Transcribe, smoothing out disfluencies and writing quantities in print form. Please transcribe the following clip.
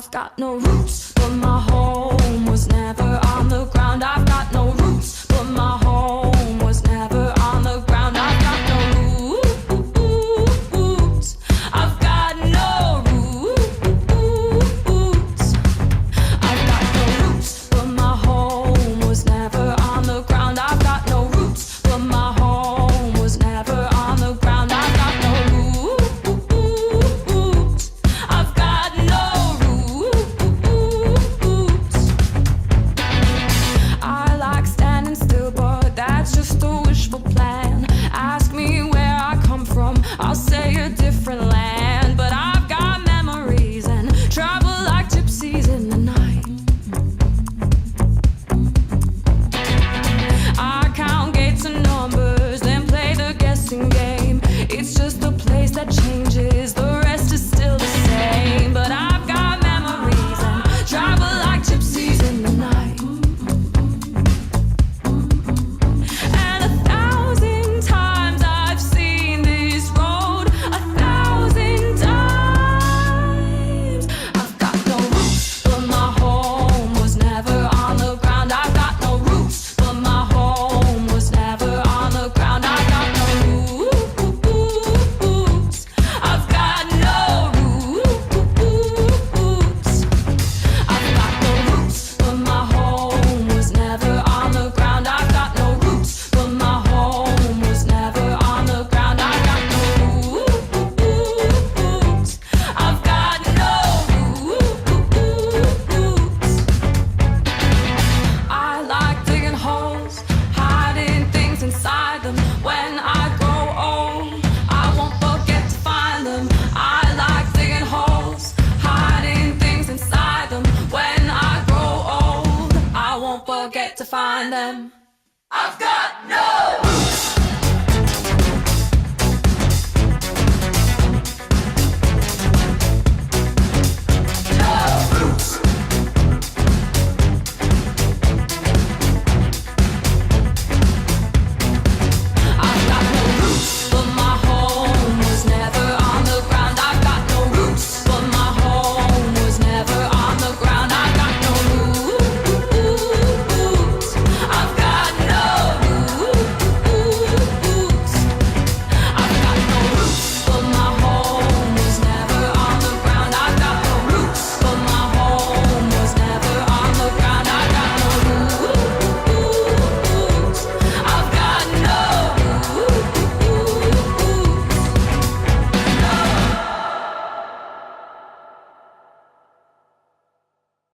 I've got no roots, but my home was never on the ground. I've got no roots, but my home was never on the ground. I've got no roots. I've got no roots. I've got no roots, but my home was never on the ground. I've got no roots, but my home was never on the ground. I've got no roots. I've got no roots. I like standing still, but that's just a wishful plan. Ask me where I come from, I'll say a different land. But I've got memories and travel like gypsies in the night. I count gates and numbers, then play the guessing game. It's just a place that changes, the rest is still the same. But I've got memories and travel like gypsies in the night. And 1,000 times I've seen this road, 1,000 times. I've got no roots, but my home was never on the ground. I've got no roots, but my home was never on the ground. I've got no roots. I've got no roots. I've got no roots, but my home was never on the ground. I've got no roots, but my home was never on the ground. I've got no roots. I've got no roots. I like digging holes, hiding things inside them. When I grow old, I won't forget to find them. I like digging holes, hiding things inside them. When I grow old, I won't forget to find them. I've got no roots.